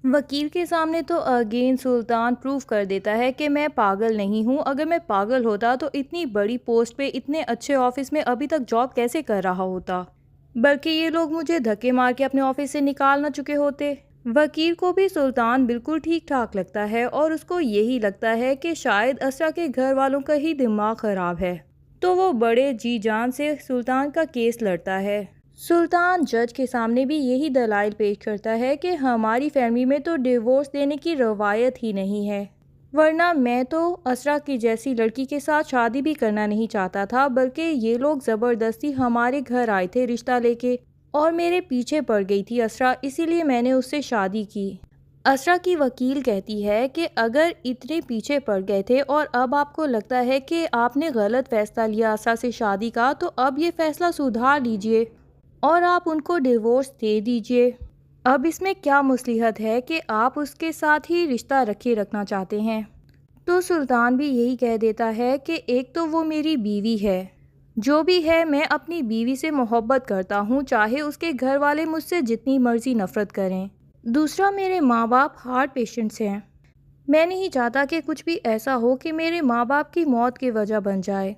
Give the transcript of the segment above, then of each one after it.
وکیل کے سامنے تو اگین سلطان پروف کر دیتا ہے کہ میں پاگل نہیں ہوں. اگر میں پاگل ہوتا تو اتنی بڑی پوسٹ پہ اتنے اچھے آفس میں ابھی تک جاب کیسے کر رہا ہوتا، بلکہ یہ لوگ مجھے دھکے مار کے اپنے آفس سے نکال نہ چکے ہوتے. وکیل کو بھی سلطان بالکل ٹھیک ٹھاک لگتا ہے اور اس کو یہی لگتا ہے کہ شاید اسرا کے گھر والوں کا ہی دماغ خراب ہے، تو وہ بڑے جی جان سے سلطان کا کیس لڑتا ہے. سلطان جج کے سامنے بھی یہی دلائل پیش کرتا ہے کہ ہماری فیملی میں تو ڈیورس دینے کی روایت ہی نہیں ہے، ورنہ میں تو اسرا کی جیسی لڑکی کے ساتھ شادی بھی کرنا نہیں چاہتا تھا، بلکہ یہ لوگ زبردستی ہمارے گھر آئے تھے رشتہ لے کے اور میرے پیچھے پڑ گئی تھی اسرا، اسی لیے میں نے اس سے شادی کی. اسرا کی وکیل کہتی ہے کہ اگر اتنے پیچھے پڑ گئے تھے اور اب آپ کو لگتا ہے کہ آپ نے غلط فیصلہ لیا اسرا سے شادی کا، تو اب یہ فیصلہ سدھار لیجئے اور آپ ان کو ڈیورس دے دیجئے. اب اس میں کیا مصلحت ہے کہ آپ اس کے ساتھ ہی رشتہ رکھنا چاہتے ہیں؟ تو سلطان بھی یہی کہہ دیتا ہے کہ ایک تو وہ میری بیوی ہے، جو بھی ہے میں اپنی بیوی سے محبت کرتا ہوں، چاہے اس کے گھر والے مجھ سے جتنی مرضی نفرت کریں. دوسرا، میرے ماں باپ ہارٹ پیشنٹس ہیں، میں نہیں چاہتا کہ کچھ بھی ایسا ہو کہ میرے ماں باپ کی موت کی وجہ بن جائے.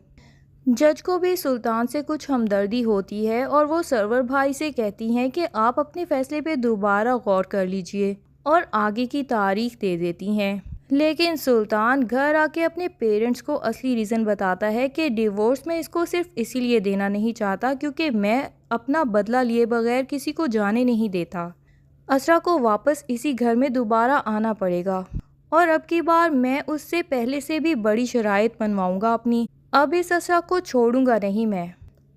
جج کو بھی سلطان سے کچھ ہمدردی ہوتی ہے اور وہ سرور بھائی سے کہتی ہیں کہ آپ اپنے فیصلے پہ دوبارہ غور کر لیجئے اور آگے کی تاریخ دے دیتی ہیں. لیکن سلطان گھر آ کے اپنے پیرنٹس کو اصلی ریزن بتاتا ہے کہ ڈیورس میں اس کو صرف اسی لیے دینا نہیں چاہتا کیونکہ میں اپنا بدلہ لیے بغیر کسی کو جانے نہیں دیتا. اسرا کو واپس اسی گھر میں دوبارہ آنا پڑے گا اور اب کی بار میں اس سے پہلے سے بھی بڑی شرائط بنواؤں گا اپنی. اب اس اسرا کو چھوڑوں گا نہیں، میں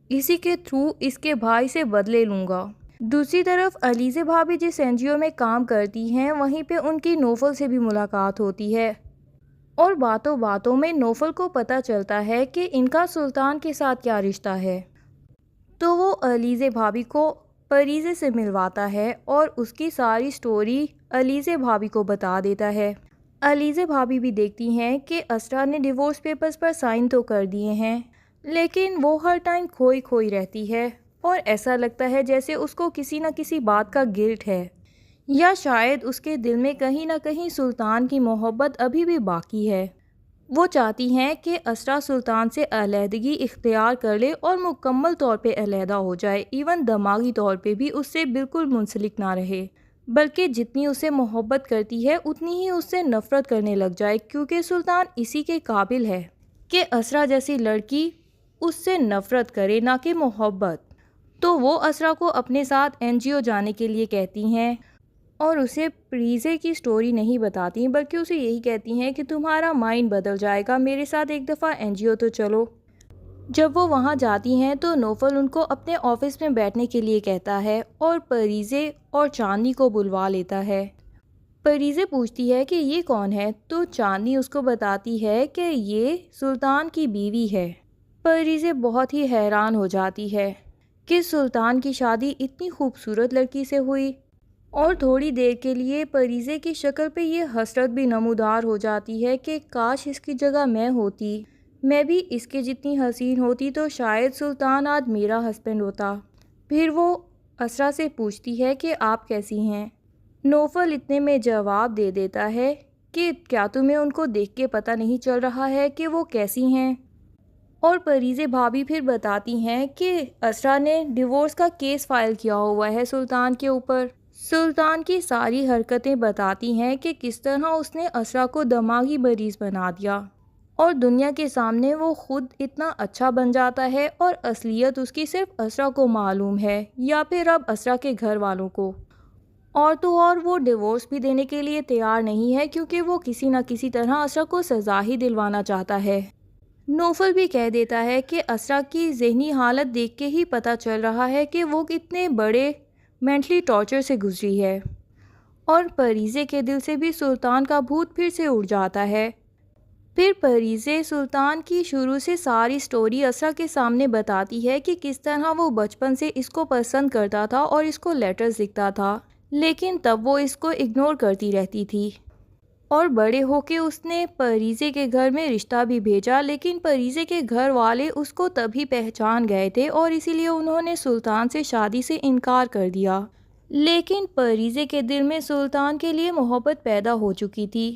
اسی کے تھرو اس کے بھائی سے بدلے لوں گا. دوسری طرف علیزے بھابھی جس این جی او میں کام کرتی ہیں، وہیں پہ ان کی نوفل سے بھی ملاقات ہوتی ہے اور باتوں باتوں میں نوفل کو پتہ چلتا ہے کہ ان کا سلطان کے ساتھ کیا رشتہ ہے. تو وہ علیزے بھابھی کو پریزے سے ملواتا ہے اور اس کی ساری سٹوری علیزے بھابھی کو بتا دیتا ہے. علیزے بھابھی بھی دیکھتی ہیں کہ اسرا نے ڈیورس پیپرز پر سائن تو کر دیے ہیں، لیکن وہ ہر ٹائم کھوئی کھوئی رہتی ہے اور ایسا لگتا ہے جیسے اس کو کسی نہ کسی بات کا گلٹ ہے، یا شاید اس کے دل میں کہیں نہ کہیں سلطان کی محبت ابھی بھی باقی ہے. وہ چاہتی ہیں کہ اسرا سلطان سے علیحدگی اختیار کر لے اور مکمل طور پہ علیحدہ ہو جائے، ایون دماغی طور پہ بھی اس سے بالکل منسلک نہ رہے، بلکہ جتنی اسے محبت کرتی ہے اتنی ہی اس سے نفرت کرنے لگ جائے، کیونکہ سلطان اسی کے قابل ہے کہ اسرا جیسی لڑکی اس سے نفرت کرے نہ کہ محبت. تو وہ اسرا کو اپنے ساتھ این جی او جانے کے لیے کہتی ہیں اور اسے پریزے کی سٹوری نہیں بتاتی، بلکہ اسے یہی کہتی ہیں کہ تمہارا مائنڈ بدل جائے گا، میرے ساتھ ایک دفعہ این جی او تو چلو. جب وہ وہاں جاتی ہیں تو نوفل ان کو اپنے آفس میں بیٹھنے کے لیے کہتا ہے اور پریزے اور چاندنی کو بلوا لیتا ہے. پریزے پوچھتی ہے کہ یہ کون ہے، تو چاندنی اس کو بتاتی ہے کہ یہ سلطان کی بیوی ہے. پریزے بہت ہی حیران ہو جاتی ہے کہ سلطان کی شادی اتنی خوبصورت لڑکی سے ہوئی، اور تھوڑی دیر کے لیے پریزے کی شکل پہ یہ حسرت بھی نمودار ہو جاتی ہے کہ کاش اس کی جگہ میں ہوتی، میں بھی اس کے جتنی حسین ہوتی تو شاید سلطان آج میرا ہسبینڈ ہوتا. پھر وہ اسرا سے پوچھتی ہے کہ آپ کیسی ہیں. نوفل اتنے میں جواب دے دیتا ہے کہ کیا تمہیں ان کو دیکھ کے پتہ نہیں چل رہا ہے کہ وہ کیسی ہیں. اور پریزے بھابھی پھر بتاتی ہیں کہ اسرا نے ڈیورس کا کیس فائل کیا ہوا ہے سلطان کے اوپر. سلطان کی ساری حرکتیں بتاتی ہیں کہ کس طرح اس نے اسرا کو دماغی مریض بنا دیا اور دنیا کے سامنے وہ خود اتنا اچھا بن جاتا ہے اور اصلیت اس کی صرف اسرا کو معلوم ہے، یا پھر اب اسرا کے گھر والوں کو. اور تو اور وہ ڈیورس بھی دینے کے لیے تیار نہیں ہے کیونکہ وہ کسی نہ کسی طرح اسرا کو سزا ہی دلوانا چاہتا ہے. نوفل بھی کہہ دیتا ہے کہ اسرا کی ذہنی حالت دیکھ کے ہی پتہ چل رہا ہے کہ وہ کتنے بڑے مینٹلی ٹارچر سے گزری ہے، اور پریزے کے دل سے بھی سلطان کا بھوت پھر سے اڑ جاتا ہے. پھر پریزے سلطان کی شروع سے ساری سٹوری اسرا کے سامنے بتاتی ہے کہ کس طرح وہ بچپن سے اس کو پسند کرتا تھا اور اس کو لیٹرز لکھتا تھا، لیکن تب وہ اس کو اگنور کرتی رہتی تھی، اور بڑے ہو کے اس نے پریزے کے گھر میں رشتہ بھی بھیجا، لیکن پریزے کے گھر والے اس کو تبھی پہچان گئے تھے اور اسی لیے انہوں نے سلطان سے شادی سے انکار کر دیا. لیکن پریزے کے دل میں سلطان کے لیے محبت پیدا ہو چکی تھی،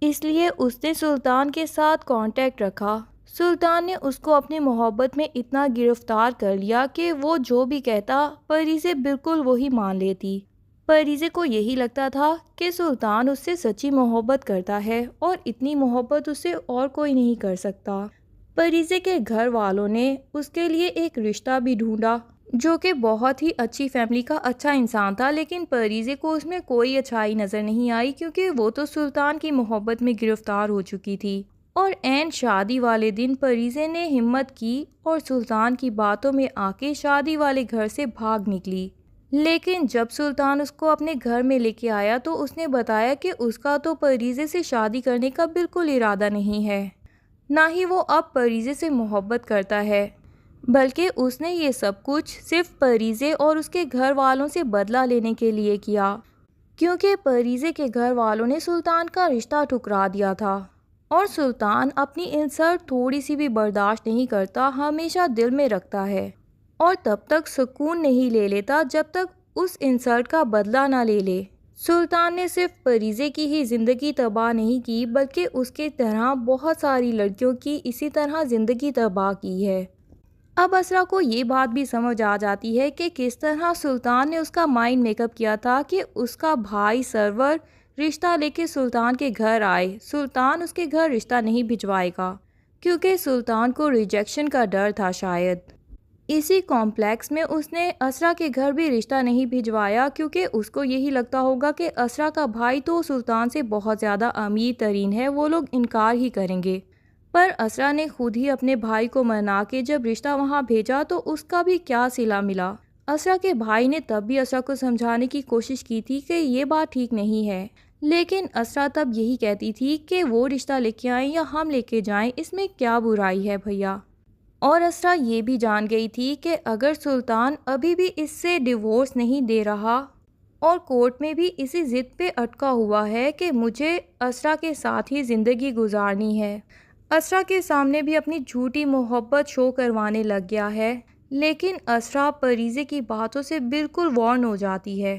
اس لیے اس نے سلطان کے ساتھ کانٹیکٹ رکھا۔ سلطان نے اس کو اپنی محبت میں اتنا گرفتار کر لیا کہ وہ جو بھی کہتا پریزے بالکل وہی مان لیتی۔ پریزے کو یہی لگتا تھا کہ سلطان اس سے سچی محبت کرتا ہے اور اتنی محبت اس سے اور کوئی نہیں کر سکتا۔ پریزے کے گھر والوں نے اس کے لیے ایک رشتہ بھی ڈھونڈا جو کہ بہت ہی اچھی فیملی کا اچھا انسان تھا، لیکن پریزے کو اس میں کوئی اچھائی نظر نہیں آئی کیونکہ وہ تو سلطان کی محبت میں گرفتار ہو چکی تھی۔ اور عین شادی والے دن پریزے نے ہمت کی اور سلطان کی باتوں میں آ کے شادی والے گھر سے بھاگ نکلی۔ لیکن جب سلطان اس کو اپنے گھر میں لے کے آیا تو اس نے بتایا کہ اس کا تو پریزے سے شادی کرنے کا بالکل ارادہ نہیں ہے، نہ ہی وہ اب پریزے سے محبت کرتا ہے، بلکہ اس نے یہ سب کچھ صرف پریزے اور اس کے گھر والوں سے بدلہ لینے کے لیے کیا، کیونکہ پریزے کے گھر والوں نے سلطان کا رشتہ ٹھکرا دیا تھا اور سلطان اپنی انسلٹ تھوڑی سی بھی برداشت نہیں کرتا، ہمیشہ دل میں رکھتا ہے اور تب تک سکون نہیں لے لیتا جب تک اس انسلٹ کا بدلہ نہ لے لے۔ سلطان نے صرف پریزے کی ہی زندگی تباہ نہیں کی بلکہ اس کے طرح بہت ساری لڑکیوں کی اسی طرح زندگی تباہ کی ہے۔ اب اسرا کو یہ بات بھی سمجھ آ جاتی ہے کہ کس طرح سلطان نے اس کا مائنڈ میک اپ کیا تھا کہ اس کا بھائی سرور رشتہ لے کے سلطان کے گھر آئے۔ سلطان اس کے گھر رشتہ نہیں بھجوائے گا کیونکہ سلطان کو ریجیکشن کا ڈر تھا شاید۔ اسی کمپلیکس میں اس نے اسرا کے گھر بھی رشتہ نہیں بھجوایا کیونکہ اس کو یہی لگتا ہوگا کہ اسرا کا بھائی تو سلطان سے بہت زیادہ امیر ترین ہے، وہ لوگ انکار ہی کریں گے۔ پر اسرا نے خود ہی اپنے بھائی کو منا کے جب رشتہ وہاں بھیجا تو اس کا بھی کیا صلہ ملا۔ اسرا کے بھائی نے تب بھی اسرا کو سمجھانے کی کوشش کی تھی کہ یہ بات ٹھیک نہیں ہے، لیکن اسرا تب یہی کہتی تھی کہ وہ رشتہ لے کے آئیں یا ہم لے کے جائیں، اس میں کیا برائی ہے بھیا۔ اور اسرا یہ بھی جان گئی تھی کہ اگر سلطان ابھی بھی اس سے ڈیورس نہیں دے رہا اور کورٹ میں بھی اسی ضد پہ اٹکا ہوا ہے کہ مجھے اسرا کے ساتھ ہی زندگی گزارنی ہے، اسرا کے سامنے بھی اپنی جھوٹی محبت شو کروانے لگ گیا ہے، لیکن اسرا پریزے کی باتوں سے بالکل وارن ہو جاتی ہے۔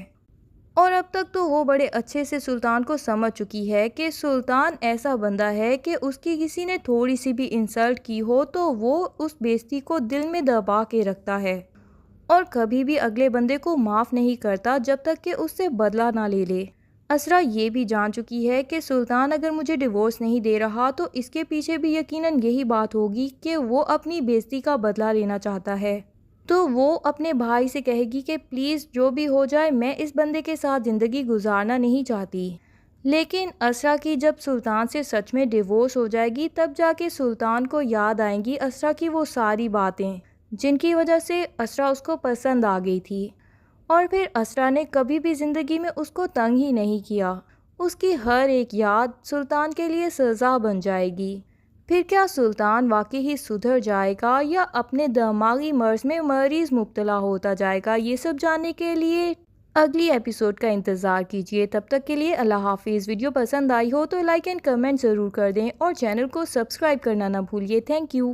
اور اب تک تو وہ بڑے اچھے سے سلطان کو سمجھ چکی ہے کہ سلطان ایسا بندہ ہے کہ اس کی کسی نے تھوڑی سی بھی انسلٹ کی ہو تو وہ اس بےزتی کو دل میں دبا کے رکھتا ہے اور کبھی بھی اگلے بندے کو معاف نہیں کرتا جب تک کہ اس سے بدلہ نہ لے لے۔ اسرا یہ بھی جان چکی ہے کہ سلطان اگر مجھے ڈیورس نہیں دے رہا تو اس کے پیچھے بھی یقیناً یہی بات ہوگی کہ وہ اپنی بےزتی کا بدلہ لینا چاہتا ہے، تو وہ اپنے بھائی سے کہے گی کہ پلیز جو بھی ہو جائے میں اس بندے کے ساتھ زندگی گزارنا نہیں چاہتی۔ لیکن اسرا کی جب سلطان سے سچ میں ڈیورس ہو جائے گی تب جا کے سلطان کو یاد آئیں گی اسرا کی وہ ساری باتیں جن کی وجہ سے اسرا اس کو پسند آ گئی تھی، اور پھر اسرا نے کبھی بھی زندگی میں اس کو تنگ ہی نہیں کیا۔ اس کی ہر ایک یاد سلطان کے لیے سزا بن جائے گی۔ پھر کیا سلطان واقعی ہی سدھر جائے گا یا اپنے دماغی مرض میں مریض مبتلا ہوتا جائے گا؟ یہ سب جاننے کے لیے اگلی ایپیسوڈ کا انتظار کیجیے۔ تب تک کے لیے اللہ حافظ۔ ویڈیو پسند آئی ہو تو لائک اینڈ کمنٹ ضرور کر دیں اور چینل کو سبسکرائب کرنا نہ بھولیے۔ Thank you.